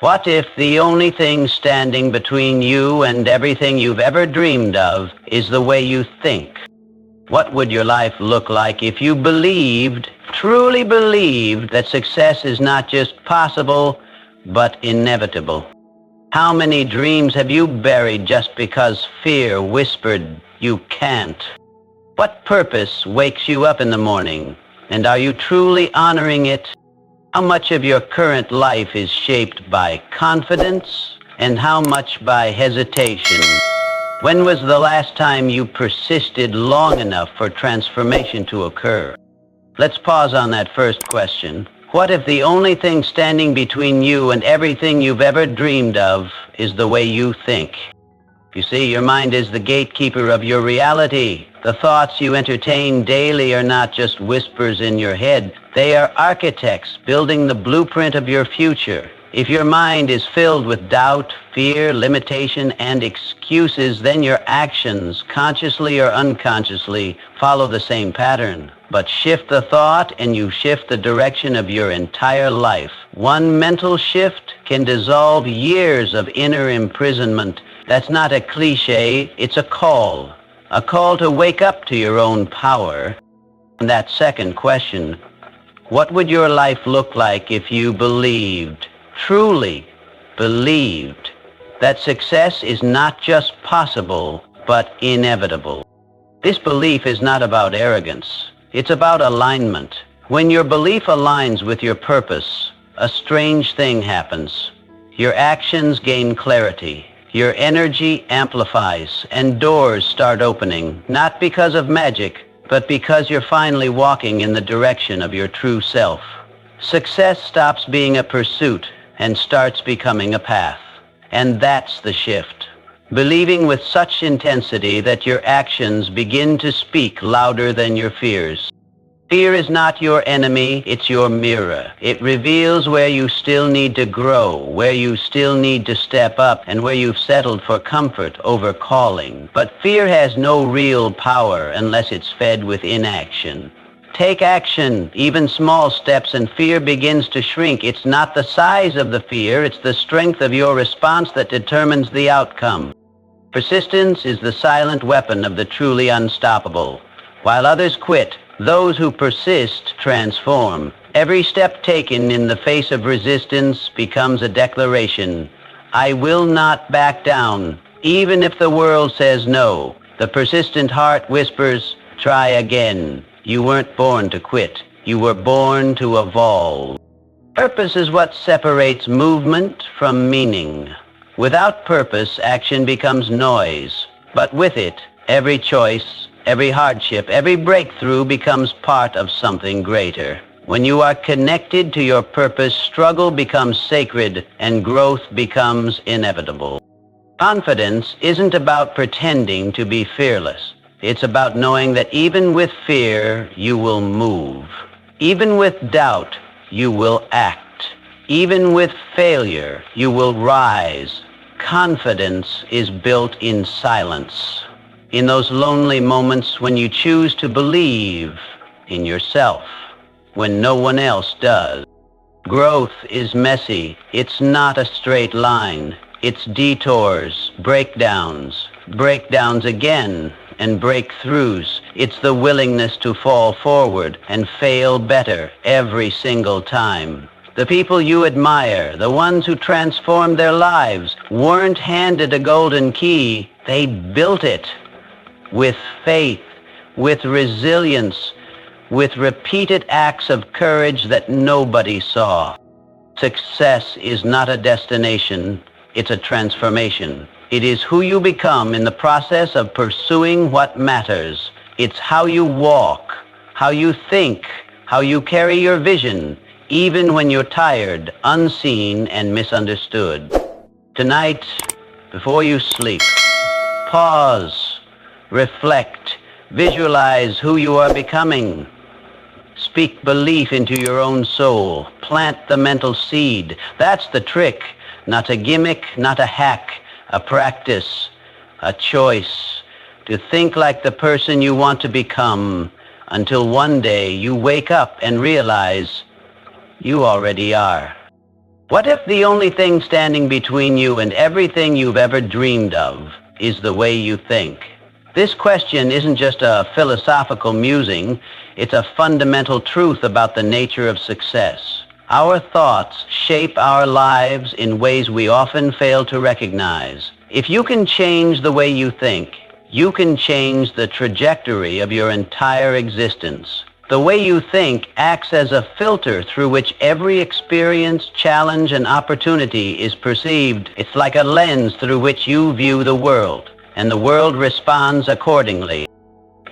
What if the only thing standing between you and everything you've ever dreamed of is the way you think? What would your life look like if you believed, truly believed, that success is not just possible, but inevitable? How many dreams have you buried just because fear whispered you can't? What purpose wakes you up in the morning, and are you truly honoring it? How much of your current life is shaped by confidence, and how much by hesitation? When was the last time you persisted long enough for transformation to occur? Let's pause on that first question. What if the only thing standing between you and everything you've ever dreamed of is the way you think? You see, your mind is the gatekeeper of your reality. The thoughts you entertain daily are not just whispers in your head. They are architects building the blueprint of your future. If your mind is filled with doubt, fear, limitation, and excuses, then your actions, consciously or unconsciously, follow the same pattern. But shift the thought and you shift the direction of your entire life. One mental shift can dissolve years of inner imprisonment. That's not a cliche, it's a call to wake up to your own power. And that second question, what would your life look like if you believed, truly believed, that success is not just possible, but inevitable? This belief is not about arrogance. It's about alignment. When your belief aligns with your purpose, a strange thing happens. Your actions gain clarity. Your energy amplifies, and doors start opening, not because of magic, but because you're finally walking in the direction of your true self. Success stops being a pursuit and starts becoming a path. And that's the shift. Believing with such intensity that your actions begin to speak louder than your fears. Fear is not your enemy, it's your mirror. It reveals where you still need to grow, where you still need to step up, and where you've settled for comfort over calling. But fear has no real power unless it's fed with inaction. Take action, even small steps, and fear begins to shrink. It's not the size of the fear, it's the strength of your response that determines the outcome. Persistence is the silent weapon of the truly unstoppable. While others quit, those who persist transform. Every step taken in the face of resistance becomes a declaration. I will not back down, even if the world says no. The persistent heart whispers, try again. You weren't born to quit. You were born to evolve. Purpose is what separates movement from meaning. Without purpose, action becomes noise. But with it, every choice, every hardship, every breakthrough becomes part of something greater. When you are connected to your purpose, struggle becomes sacred and growth becomes inevitable. Confidence isn't about pretending to be fearless. It's about knowing that even with fear, you will move. Even with doubt, you will act. Even with failure, you will rise. Confidence is built in silence. In those lonely moments when you choose to believe in yourself, when no one else does. Growth is messy. It's not a straight line. It's detours, breakdowns again, and breakthroughs. It's the willingness to fall forward and fail better every single time. The people you admire, the ones who transformed their lives, weren't handed a golden key. They built it. With faith, with resilience, with repeated acts of courage that nobody saw. Success is not a destination, it's a transformation. It is who you become in the process of pursuing what matters. It's how you walk, how you think, how you carry your vision, even when you're tired, unseen, and misunderstood. Tonight, before you sleep, pause. Reflect, visualize who you are becoming. Speak belief into your own soul. Plant the mental seed. That's the trick. Not a gimmick, not a hack, a practice, a choice. To think like the person you want to become until one day you wake up and realize you already are. What if the only thing standing between you and everything you've ever dreamed of is the way you think? This question isn't just a philosophical musing, it's a fundamental truth about the nature of success. Our thoughts shape our lives in ways we often fail to recognize. If you can change the way you think, you can change the trajectory of your entire existence. The way you think acts as a filter through which every experience, challenge, and opportunity is perceived. It's like a lens through which you view the world, and the world responds accordingly.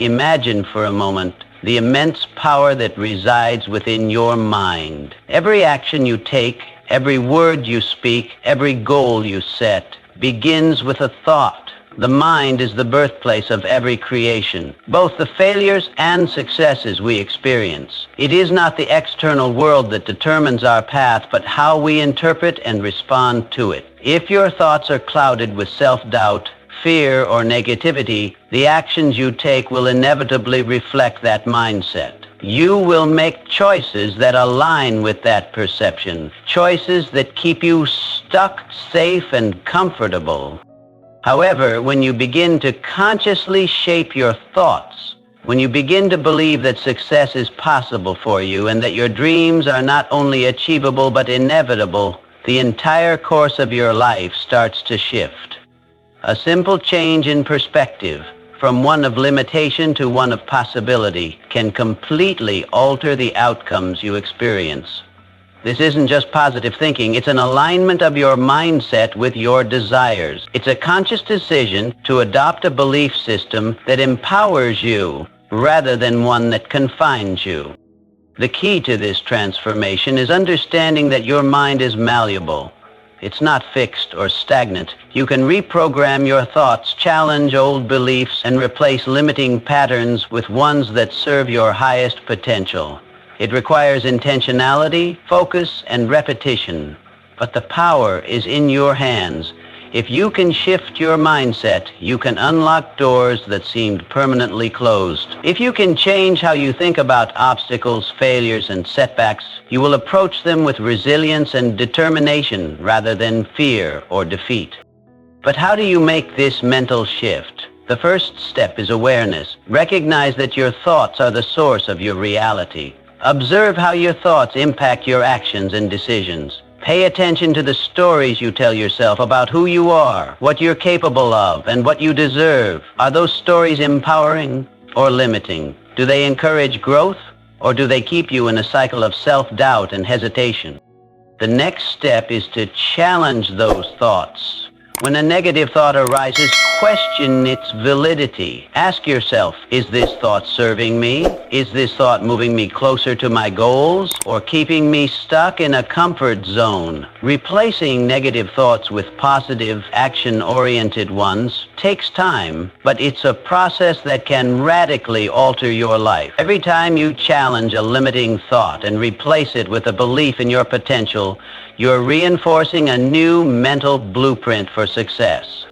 Imagine for a moment the immense power that resides within your mind. Every action you take, every word you speak, every goal you set begins with a thought. The mind is the birthplace of every creation, both the failures and successes we experience. It is not the external world that determines our path, but how we interpret and respond to it. If your thoughts are clouded with self-doubt, fear, or negativity, the actions you take will inevitably reflect that mindset. You will make choices that align with that perception, choices that keep you stuck, safe, and comfortable. However, when you begin to consciously shape your thoughts, when you begin to believe that success is possible for you and that your dreams are not only achievable but inevitable, the entire course of your life starts to shift. A simple change in perspective, from one of limitation to one of possibility, can completely alter the outcomes you experience. This isn't just positive thinking, it's an alignment of your mindset with your desires. It's a conscious decision to adopt a belief system that empowers you rather than one that confines you. The key to this transformation is understanding that your mind is malleable. It's not fixed or stagnant. You can reprogram your thoughts, challenge old beliefs, and replace limiting patterns with ones that serve your highest potential. It requires intentionality, focus, and repetition. But the power is in your hands. If you can shift your mindset, you can unlock doors that seemed permanently closed. If you can change how you think about obstacles, failures, and setbacks, you will approach them with resilience and determination rather than fear or defeat. But how do you make this mental shift? The first step is awareness. Recognize that your thoughts are the source of your reality. Observe how your thoughts impact your actions and decisions. Pay attention to the stories you tell yourself about who you are, what you're capable of, and what you deserve. Are those stories empowering or limiting? Do they encourage growth, or do they keep you in a cycle of self-doubt and hesitation? The next step is to challenge those thoughts. When a negative thought arises, question its validity. Ask yourself, is this thought serving me? Is this thought moving me closer to my goals or keeping me stuck in a comfort zone? Replacing negative thoughts with positive, action-oriented ones takes time, but it's a process that can radically alter your life. Every time you challenge a limiting thought and replace it with a belief in your potential, you're reinforcing a new mental blueprint for success.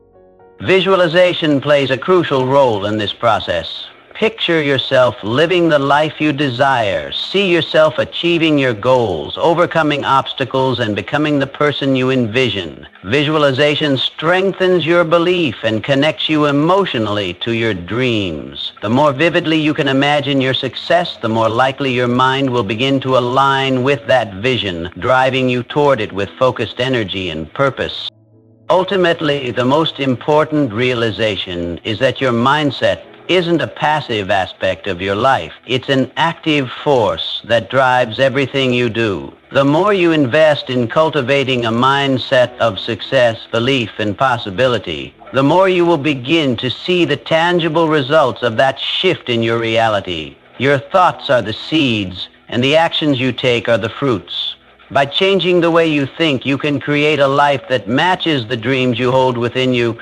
Visualization plays a crucial role in this process. Picture yourself living the life you desire. See yourself achieving your goals, overcoming obstacles, and becoming the person you envision. Visualization strengthens your belief and connects you emotionally to your dreams. The more vividly you can imagine your success, the more likely your mind will begin to align with that vision, driving you toward it with focused energy and purpose. Ultimately, the most important realization is that your mindset isn't a passive aspect of your life. It's an active force that drives everything you do. The more you invest in cultivating a mindset of success, belief, and possibility, the more you will begin to see the tangible results of that shift in your reality. Your thoughts are the seeds, and the actions you take are the fruits. By changing the way you think, you can create a life that matches the dreams you hold within you.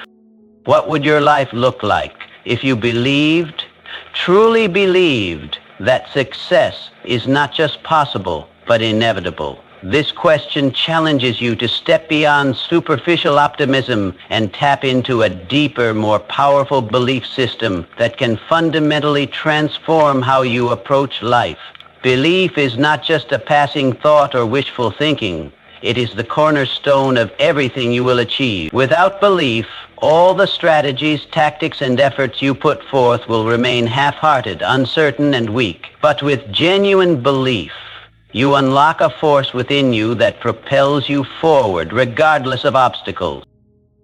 What would your life look like if you believed, truly believed, that success is not just possible, but inevitable? This question challenges you to step beyond superficial optimism and tap into a deeper, more powerful belief system that can fundamentally transform how you approach life. Belief is not just a passing thought or wishful thinking. It is the cornerstone of everything you will achieve. Without belief, all the strategies, tactics, and efforts you put forth will remain half-hearted, uncertain, and weak. But with genuine belief, you unlock a force within you that propels you forward, regardless of obstacles.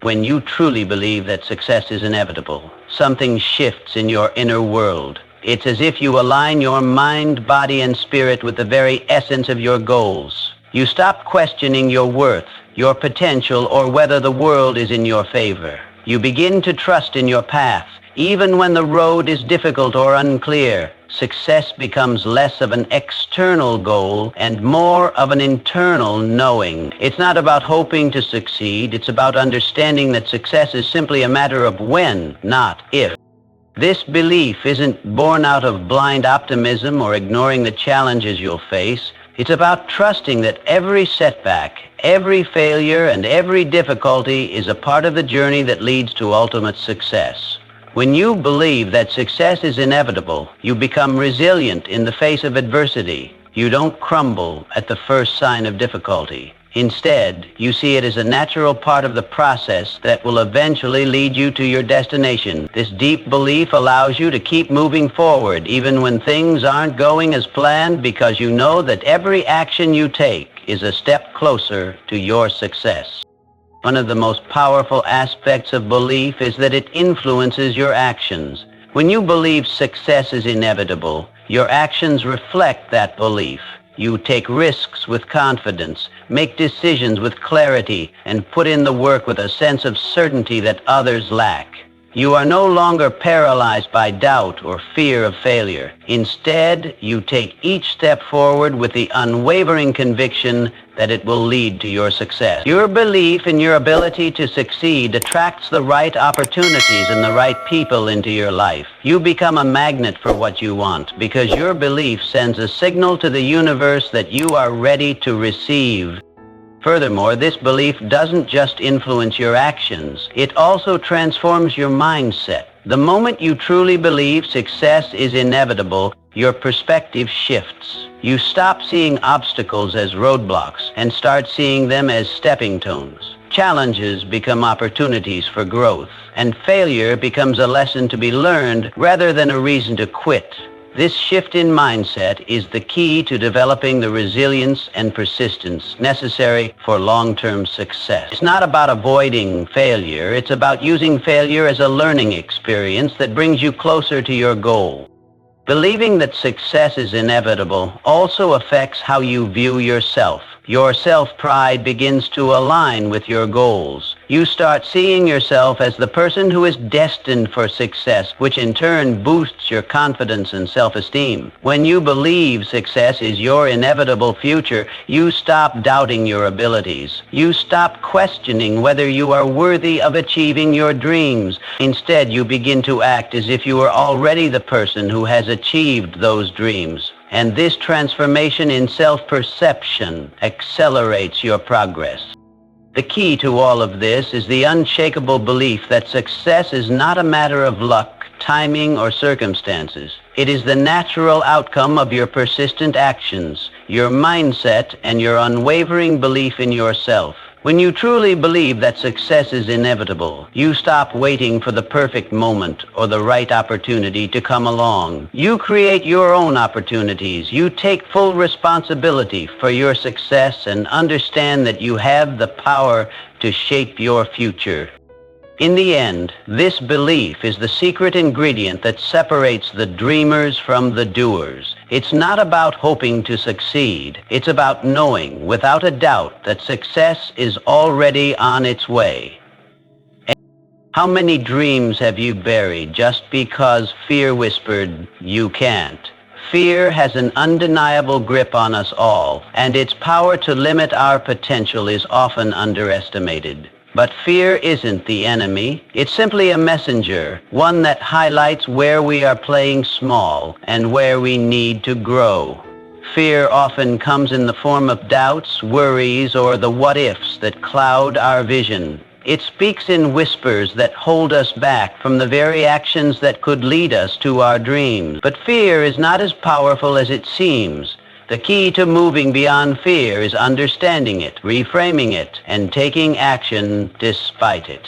When you truly believe that success is inevitable, something shifts in your inner world. It's as if you align your mind, body, and spirit with the very essence of your goals. You stop questioning your worth, your potential, or whether the world is in your favor. You begin to trust in your path, even when the road is difficult or unclear. Success becomes less of an external goal and more of an internal knowing. It's not about hoping to succeed. It's about understanding that success is simply a matter of when, not if. This belief isn't born out of blind optimism or ignoring the challenges you'll face. It's about trusting that every setback, every failure, and every difficulty is a part of the journey that leads to ultimate success. When you believe that success is inevitable, you become resilient in the face of adversity. You don't crumble at the first sign of difficulty. Instead, you see it as a natural part of the process that will eventually lead you to your destination. This deep belief allows you to keep moving forward even when things aren't going as planned, because you know that every action you take is a step closer to your success. One of the most powerful aspects of belief is that it influences your actions. When you believe success is inevitable, your actions reflect that belief. You take risks with confidence, make decisions with clarity, and put in the work with a sense of certainty that others lack. You are no longer paralyzed by doubt or fear of failure. Instead, you take each step forward with the unwavering conviction that it will lead to your success. Your belief in your ability to succeed attracts the right opportunities and the right people into your life. You become a magnet for what you want because your belief sends a signal to the universe that you are ready to receive. Furthermore, this belief doesn't just influence your actions, it also transforms your mindset. The moment you truly believe success is inevitable, your perspective shifts. You stop seeing obstacles as roadblocks and start seeing them as stepping stones. Challenges become opportunities for growth, and failure becomes a lesson to be learned rather than a reason to quit. This shift in mindset is the key to developing the resilience and persistence necessary for long-term success. It's not about avoiding failure, it's about using failure as a learning experience that brings you closer to your goal. Believing that success is inevitable also affects how you view yourself. Your self-pride begins to align with your goals. You start seeing yourself as the person who is destined for success, which in turn boosts your confidence and self-esteem. When you believe success is your inevitable future, you stop doubting your abilities. You stop questioning whether you are worthy of achieving your dreams. Instead, you begin to act as if you are already the person who has achieved those dreams. And this transformation in self-perception accelerates your progress. The key to all of this is the unshakable belief that success is not a matter of luck, timing, or circumstances. It is the natural outcome of your persistent actions, your mindset, and your unwavering belief in yourself. When you truly believe that success is inevitable, you stop waiting for the perfect moment or the right opportunity to come along. You create your own opportunities. You take full responsibility for your success and understand that you have the power to shape your future. In the end, this belief is the secret ingredient that separates the dreamers from the doers. It's not about hoping to succeed. It's about knowing without a doubt that success is already on its way. How many dreams have you buried just because fear whispered, "You can't"? Fear has an undeniable grip on us all, and its power to limit our potential is often underestimated. But fear isn't the enemy. It's simply a messenger, one that highlights where we are playing small and where we need to grow. Fear often comes in the form of doubts, worries, or the what-ifs that cloud our vision. It speaks in whispers that hold us back from the very actions that could lead us to our dreams. But fear is not as powerful as it seems. The key to moving beyond fear is understanding it, reframing it, and taking action despite it.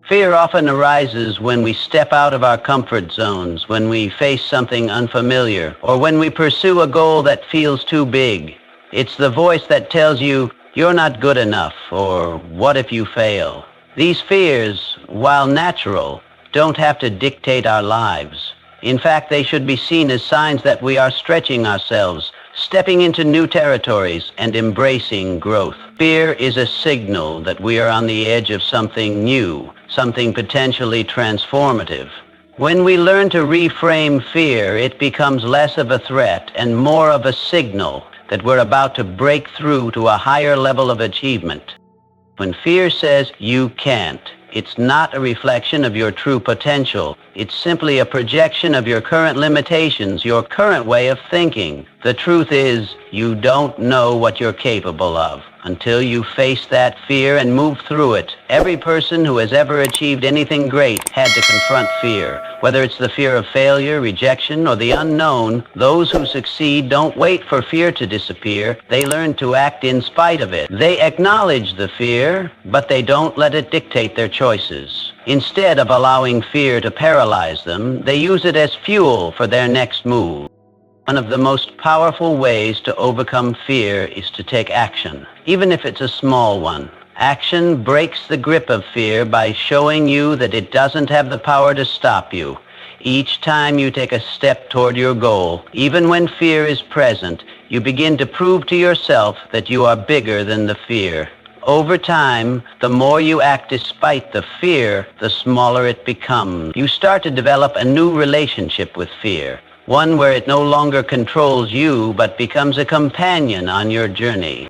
Fear often arises when we step out of our comfort zones, when we face something unfamiliar, or when we pursue a goal that feels too big. It's the voice that tells you, "You're not good enough," or "What if you fail?" These fears, while natural, don't have to dictate our lives. In fact, they should be seen as signs that we are stretching ourselves, stepping into new territories, and embracing growth. Fear is a signal that we are on the edge of something new, something potentially transformative. When we learn to reframe fear, it becomes less of a threat and more of a signal that we're about to break through to a higher level of achievement. When fear says you can't, it's not a reflection of your true potential. It's simply a projection of your current limitations, your current way of thinking. The truth is, you don't know what you're capable of until you face that fear and move through it. Every person who has ever achieved anything great had to confront fear. Whether it's the fear of failure, rejection, or the unknown, those who succeed don't wait for fear to disappear. They learn to act in spite of it. They acknowledge the fear, but they don't let it dictate their choices. Instead of allowing fear to paralyze them, they use it as fuel for their next move. One of the most powerful ways to overcome fear is to take action, even if it's a small one. Action breaks the grip of fear by showing you that it doesn't have the power to stop you. Each time you take a step toward your goal, even when fear is present, you begin to prove to yourself that you are bigger than the fear. Over time, the more you act despite the fear, the smaller it becomes. You start to develop a new relationship with fear, one where it no longer controls you but becomes a companion on your journey.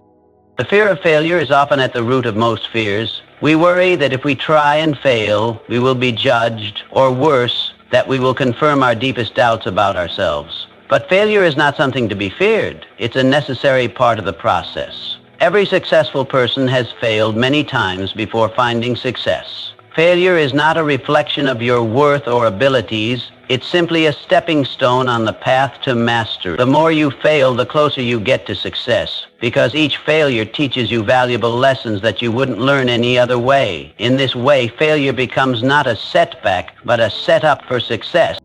The fear of failure is often at the root of most fears. We worry that if we try and fail, we will be judged, or worse, that we will confirm our deepest doubts about ourselves. But failure is not something to be feared. It's a necessary part of the process. Every successful person has failed many times before finding success. Failure is not a reflection of your worth or abilities. It's simply a stepping stone on the path to mastery. The more you fail, the closer you get to success, because each failure teaches you valuable lessons that you wouldn't learn any other way. In this way, failure becomes not a setback, but a setup for success.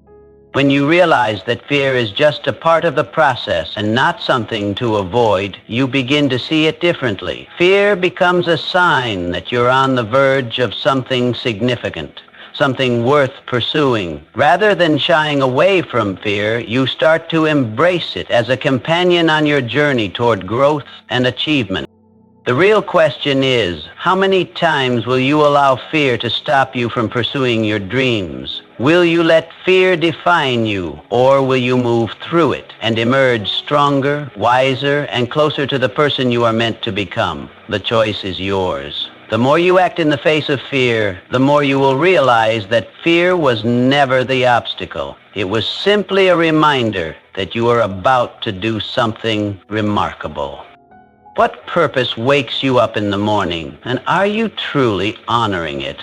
When you realize that fear is just a part of the process and not something to avoid, you begin to see it differently. Fear becomes a sign that you're on the verge of something significant, something worth pursuing. Rather than shying away from fear, you start to embrace it as a companion on your journey toward growth and achievement. The real question is, how many times will you allow fear to stop you from pursuing your dreams? Will you let fear define you, or will you move through it and emerge stronger, wiser, and closer to the person you are meant to become? The choice is yours. The more you act in the face of fear, the more you will realize that fear was never the obstacle. It was simply a reminder that you are about to do something remarkable. What purpose wakes you up in the morning, and are you truly honoring it?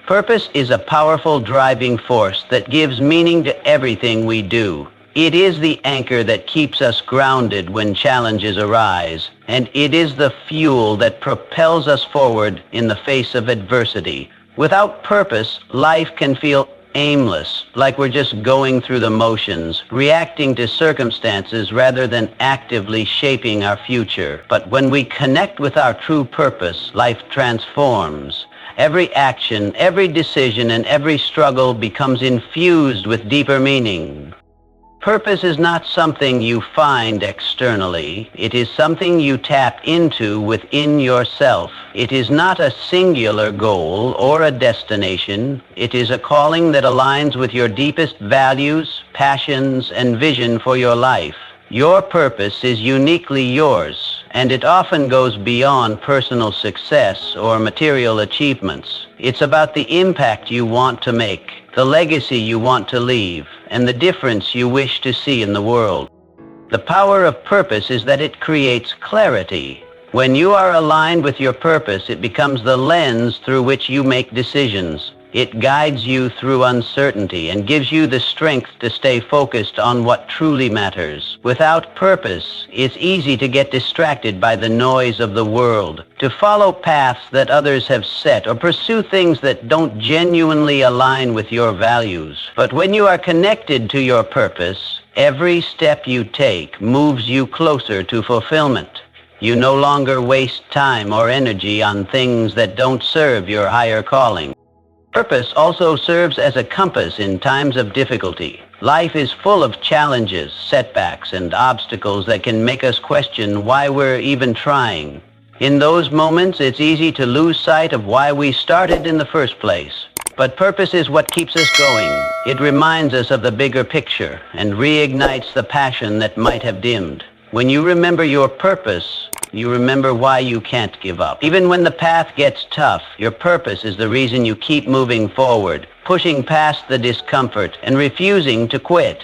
Purpose is a powerful driving force that gives meaning to everything we do. It is the anchor that keeps us grounded when challenges arise, and it is the fuel that propels us forward in the face of adversity. Without purpose, life can feel aimless, like we're just going through the motions, reacting to circumstances rather than actively shaping our future. But when we connect with our true purpose, life transforms. Every action, every decision, and every struggle becomes infused with deeper meaning. Purpose is not something you find externally. It is something you tap into within yourself. It is not a singular goal or a destination. It is a calling that aligns with your deepest values, passions, and vision for your life. Your purpose is uniquely yours, and it often goes beyond personal success or material achievements. It's about the impact you want to make, the legacy you want to leave, and the difference you wish to see in the world. The power of purpose is that it creates clarity. When you are aligned with your purpose, it becomes the lens through which you make decisions. It guides you through uncertainty and gives you the strength to stay focused on what truly matters. Without purpose, it's easy to get distracted by the noise of the world, to follow paths that others have set, or pursue things that don't genuinely align with your values. But when you are connected to your purpose, every step you take moves you closer to fulfillment. You no longer waste time or energy on things that don't serve your higher calling. Purpose also serves as a compass in times of difficulty. Life is full of challenges, setbacks, and obstacles that can make us question why we're even trying. In those moments, it's easy to lose sight of why we started in the first place. But purpose is what keeps us going. It reminds us of the bigger picture and reignites the passion that might have dimmed. When you remember your purpose, you remember why you can't give up. Even when the path gets tough, your purpose is the reason you keep moving forward, pushing past the discomfort and refusing to quit.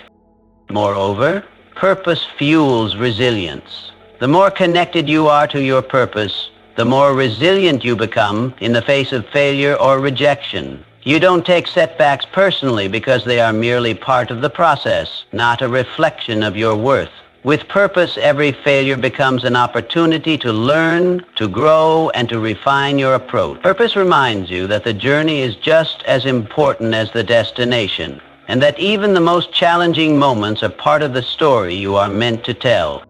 Moreover, purpose fuels resilience. The more connected you are to your purpose, the more resilient you become in the face of failure or rejection. You don't take setbacks personally because they are merely part of the process, not a reflection of your worth. With purpose, every failure becomes an opportunity to learn, to grow, and to refine your approach. Purpose reminds you that the journey is just as important as the destination, and that even the most challenging moments are part of the story you are meant to tell.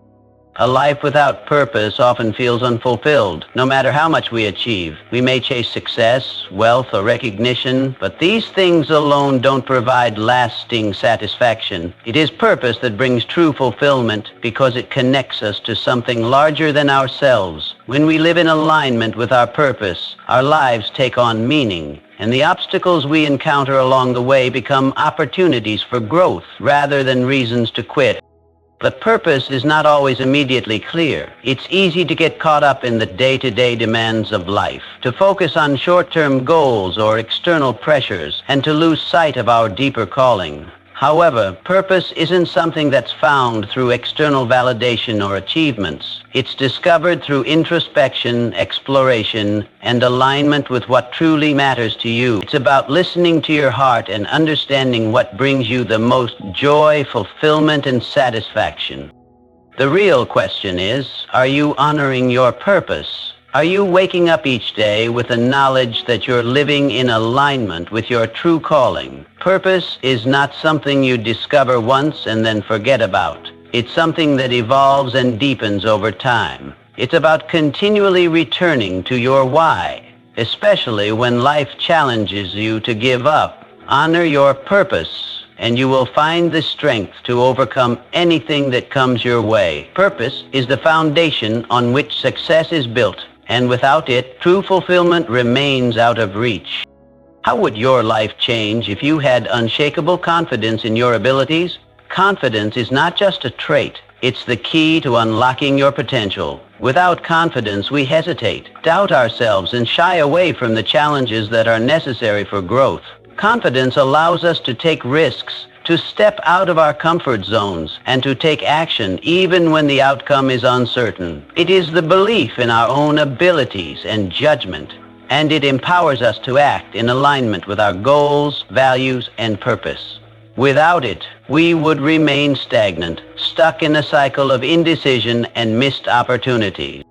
A life without purpose often feels unfulfilled. No matter how much we achieve, we may chase success, wealth, or recognition, but these things alone don't provide lasting satisfaction. It is purpose that brings true fulfillment because it connects us to something larger than ourselves. When we live in alignment with our purpose, our lives take on meaning, and the obstacles we encounter along the way become opportunities for growth rather than reasons to quit. But purpose is not always immediately clear. It's easy to get caught up in the day-to-day demands of life, to focus on short-term goals or external pressures, and to lose sight of our deeper calling. However, purpose isn't something that's found through external validation or achievements. It's discovered through introspection, exploration, and alignment with what truly matters to you. It's about listening to your heart and understanding what brings you the most joy, fulfillment, and satisfaction. The real question is, are you honoring your purpose? Are you waking up each day with the knowledge that you're living in alignment with your true calling? Purpose is not something you discover once and then forget about. It's something that evolves and deepens over time. It's about continually returning to your why, especially when life challenges you to give up. Honor your purpose, and you will find the strength to overcome anything that comes your way. Purpose is the foundation on which success is built, and without it, true fulfillment remains out of reach. How would your life change if you had unshakable confidence in your abilities? Confidence is not just a trait. It's the key to unlocking your potential. Without confidence, we hesitate, doubt ourselves, and shy away from the challenges that are necessary for growth. Confidence allows us to take risks, to step out of our comfort zones, and to take action even when the outcome is uncertain. It is the belief in our own abilities and judgment, and it empowers us to act in alignment with our goals, values, and purpose. Without it, we would remain stagnant, stuck in a cycle of indecision and missed opportunities.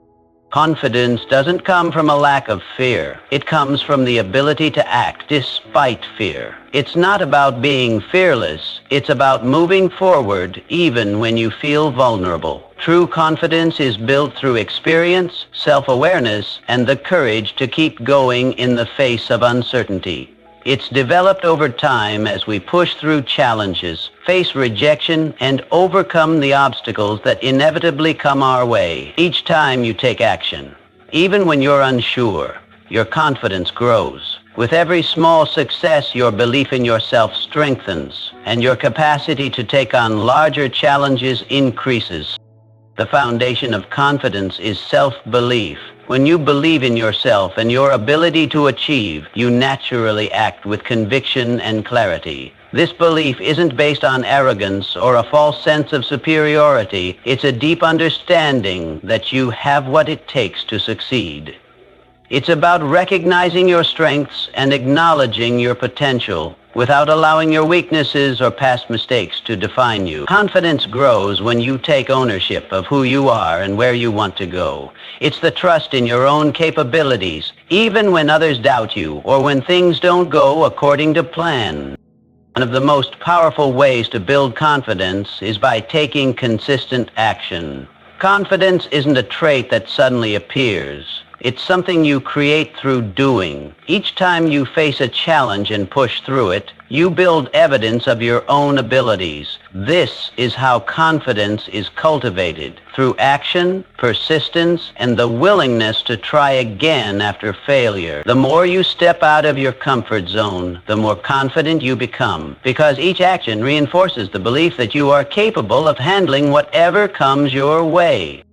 Confidence doesn't come from a lack of fear. It comes from the ability to act despite fear. It's not about being fearless. It's about moving forward even when you feel vulnerable. True confidence is built through experience, self-awareness, and the courage to keep going in the face of uncertainty. It's developed over time as we push through challenges, face rejection, and overcome the obstacles that inevitably come our way. Each time you take action, even when you're unsure, your confidence grows. With every small success, your belief in yourself strengthens, and your capacity to take on larger challenges increases. The foundation of confidence is self-belief. When you believe in yourself and your ability to achieve, you naturally act with conviction and clarity. This belief isn't based on arrogance or a false sense of superiority. It's a deep understanding that you have what it takes to succeed. It's about recognizing your strengths and acknowledging your potential without allowing your weaknesses or past mistakes to define you. Confidence grows when you take ownership of who you are and where you want to go. It's the trust in your own capabilities, even when others doubt you or when things don't go according to plan. One of the most powerful ways to build confidence is by taking consistent action. Confidence isn't a trait that suddenly appears. It's something you create through doing. Each time you face a challenge and push through it, you build evidence of your own abilities. This is how confidence is cultivated, through action, persistence, and the willingness to try again after failure. The more you step out of your comfort zone, the more confident you become, because each action reinforces the belief that you are capable of handling whatever comes your way.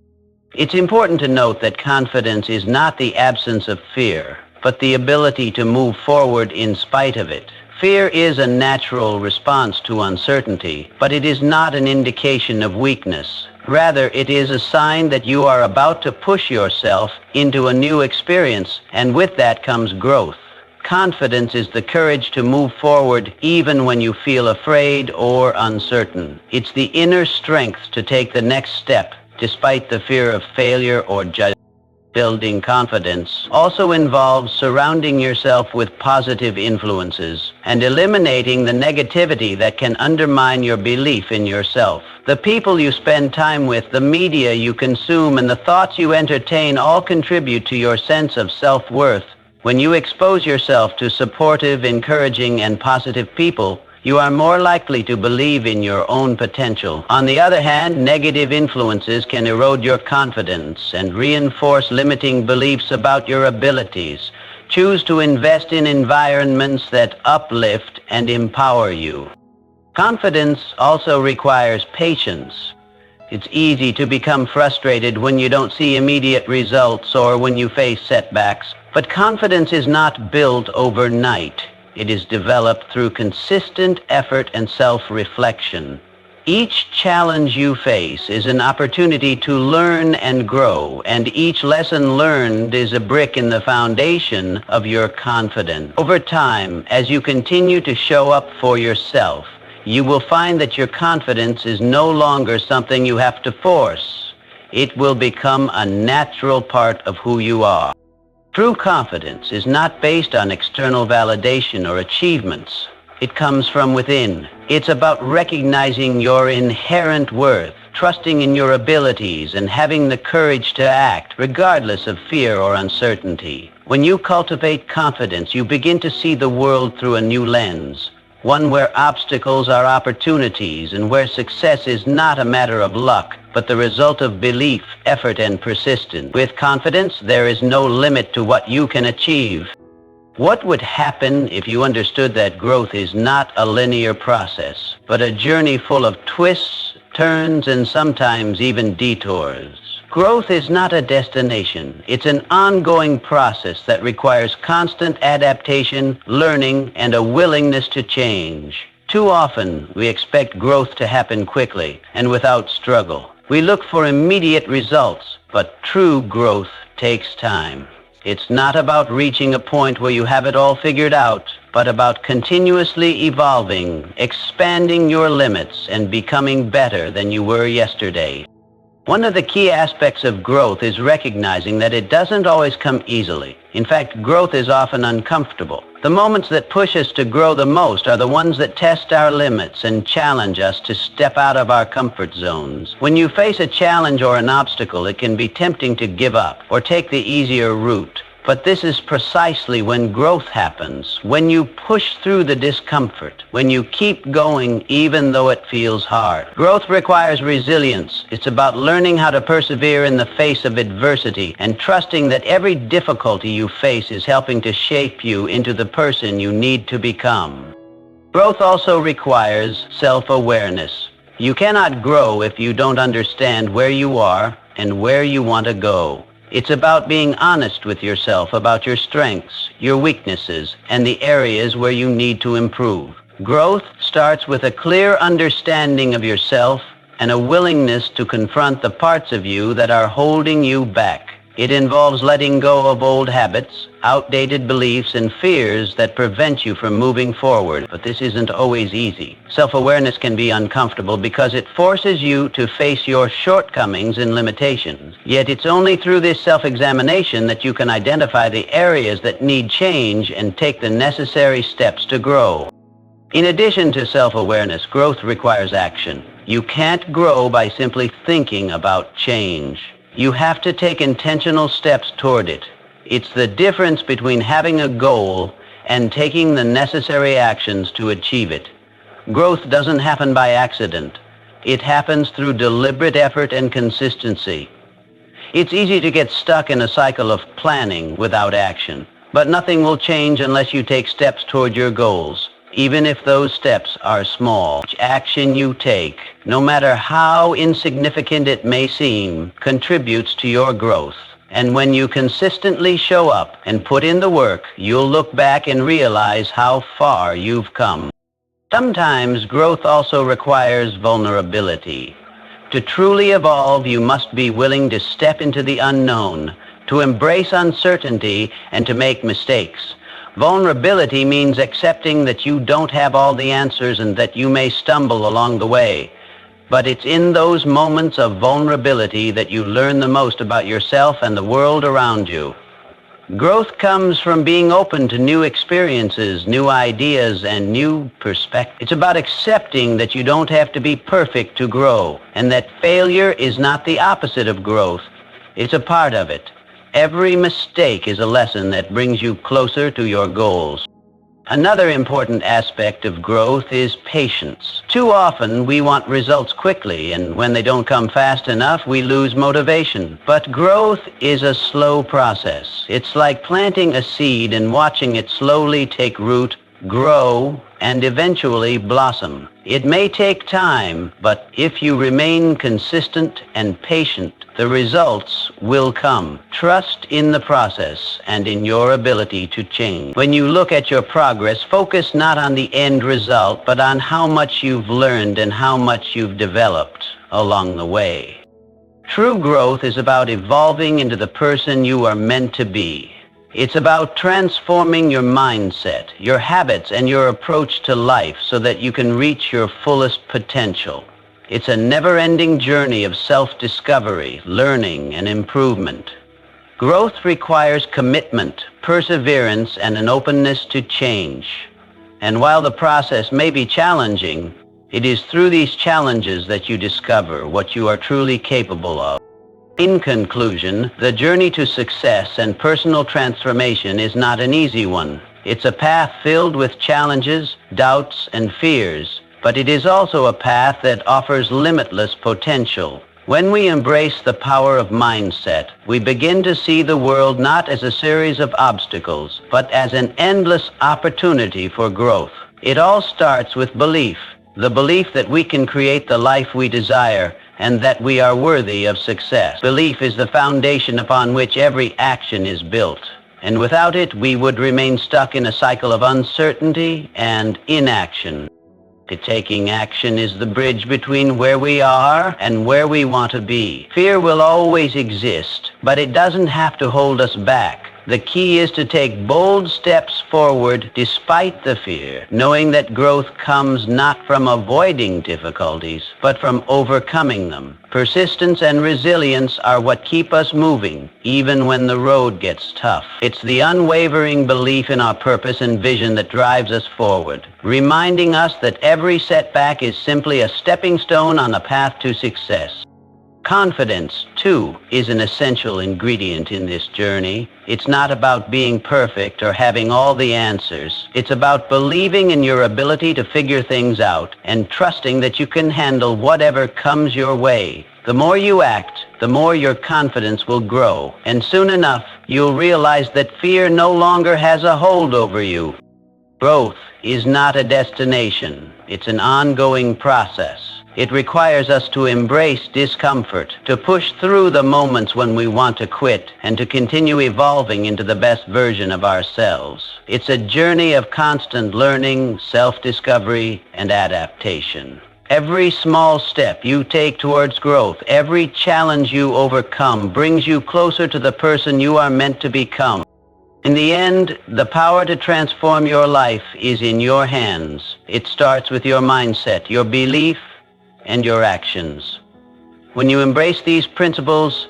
It's important to note that confidence is not the absence of fear, but the ability to move forward in spite of it. Fear is a natural response to uncertainty, but it is not an indication of weakness. Rather, it is a sign that you are about to push yourself into a new experience, and with that comes growth. Confidence is the courage to move forward even when you feel afraid or uncertain. It's the inner strength to take the next step, despite the fear of failure or judgment. Building confidence also involves surrounding yourself with positive influences and eliminating the negativity that can undermine your belief in yourself. The people you spend time with, the media you consume, and the thoughts you entertain all contribute to your sense of self-worth. When you expose yourself to supportive, encouraging, and positive people, you are more likely to believe in your own potential. On the other hand, negative influences can erode your confidence and reinforce limiting beliefs about your abilities. Choose to invest in environments that uplift and empower you. Confidence also requires patience. It's easy to become frustrated when you don't see immediate results or when you face setbacks. But confidence is not built overnight. It is developed through consistent effort and self-reflection. Each challenge you face is an opportunity to learn and grow, and each lesson learned is a brick in the foundation of your confidence. Over time, as you continue to show up for yourself, you will find that your confidence is no longer something you have to force. It will become a natural part of who you are. True confidence is not based on external validation or achievements. It comes from within. It's about recognizing your inherent worth, trusting in your abilities, and having the courage to act, regardless of fear or uncertainty. When you cultivate confidence, you begin to see the world through a new lens, one where obstacles are opportunities and where success is not a matter of luck, but the result of belief, effort, and persistence. With confidence, there is no limit to what you can achieve. What would happen if you understood that growth is not a linear process, but a journey full of twists, turns, and sometimes even detours? Growth is not a destination. It's an ongoing process that requires constant adaptation, learning, and a willingness to change. Too often, we expect growth to happen quickly and without struggle. We look for immediate results, but true growth takes time. It's not about reaching a point where you have it all figured out, but about continuously evolving, expanding your limits, and becoming better than you were yesterday. One of the key aspects of growth is recognizing that it doesn't always come easily. In fact, growth is often uncomfortable. The moments that push us to grow the most are the ones that test our limits and challenge us to step out of our comfort zones. When you face a challenge or an obstacle, it can be tempting to give up or take the easier route. But this is precisely when growth happens, when you push through the discomfort, when you keep going even though it feels hard. Growth requires resilience. It's about learning how to persevere in the face of adversity and trusting that every difficulty you face is helping to shape you into the person you need to become. Growth also requires self-awareness. You cannot grow if you don't understand where you are and where you want to go. It's about being honest with yourself about your strengths, your weaknesses, and the areas where you need to improve. Growth starts with a clear understanding of yourself and a willingness to confront the parts of you that are holding you back. It involves letting go of old habits, outdated beliefs, and fears that prevent you from moving forward. But this isn't always easy. Self-awareness can be uncomfortable because it forces you to face your shortcomings and limitations. Yet it's only through this self-examination that you can identify the areas that need change and take the necessary steps to grow. In addition to self-awareness, growth requires action. You can't grow by simply thinking about change. You have to take intentional steps toward it. It's the difference between having a goal and taking the necessary actions to achieve it. Growth doesn't happen by accident. It happens through deliberate effort and consistency. It's easy to get stuck in a cycle of planning without action, but nothing will change unless you take steps toward your goals. Even if those steps are small, each action you take, no matter how insignificant it may seem, contributes to your growth. And when you consistently show up and put in the work, you'll look back and realize how far you've come. Sometimes growth also requires vulnerability. To truly evolve, you must be willing to step into the unknown, to embrace uncertainty, and to make mistakes. Vulnerability means accepting that you don't have all the answers and that you may stumble along the way. But it's in those moments of vulnerability that you learn the most about yourself and the world around you. Growth comes from being open to new experiences, new ideas, and new perspectives. It's about accepting that you don't have to be perfect to grow, and that failure is not the opposite of growth. It's a part of it. Every mistake is a lesson that brings you closer to your goals. Another important aspect of growth is patience. Too often we want results quickly, and when they don't come fast enough, we lose motivation. But growth is a slow process. It's like planting a seed and watching it slowly take root, grow, and eventually blossom. It may take time, but if you remain consistent and patient, the results will come. Trust in the process and in your ability to change. When you look at your progress, focus not on the end result, but on how much you've learned and how much you've developed along the way. True growth is about evolving into the person you are meant to be. It's about transforming your mindset, your habits, and your approach to life so that you can reach your fullest potential. It's a never-ending journey of self-discovery, learning, and improvement. Growth requires commitment, perseverance, and an openness to change. And while the process may be challenging, it is through these challenges that you discover what you are truly capable of. In conclusion, the journey to success and personal transformation is not an easy one. It's a path filled with challenges, doubts, and fears, but it is also a path that offers limitless potential. When we embrace the power of mindset, we begin to see the world not as a series of obstacles, but as an endless opportunity for growth. It all starts with belief, the belief that we can create the life we desire, and that we are worthy of success. Belief is the foundation upon which every action is built, and without it, we would remain stuck in a cycle of uncertainty and inaction. Taking action is the bridge between where we are and where we want to be. Fear will always exist, but it doesn't have to hold us back. The key is to take bold steps forward despite the fear, knowing that growth comes not from avoiding difficulties, but from overcoming them. Persistence and resilience are what keep us moving, even when the road gets tough. It's the unwavering belief in our purpose and vision that drives us forward, reminding us that every setback is simply a stepping stone on the path to success. Confidence, too, is an essential ingredient in this journey. It's not about being perfect or having all the answers. It's about believing in your ability to figure things out and trusting that you can handle whatever comes your way. The more you act, the more your confidence will grow, and soon enough, you'll realize that fear no longer has a hold over you. Growth is not a destination. It's an ongoing process. It requires us to embrace discomfort, to push through the moments when we want to quit, and to continue evolving into the best version of ourselves. It's a journey of constant learning, self-discovery, and adaptation. Every small step you take towards growth, every challenge you overcome brings you closer to the person you are meant to become. In the end, the power to transform your life is in your hands. It starts with your mindset, your belief, and your actions. When you embrace these principles,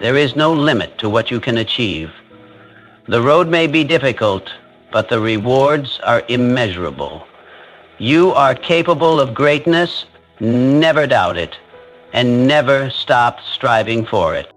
there is no limit to what you can achieve. The road may be difficult, but the rewards are immeasurable. You are capable of greatness, never doubt it, and never stop striving for it.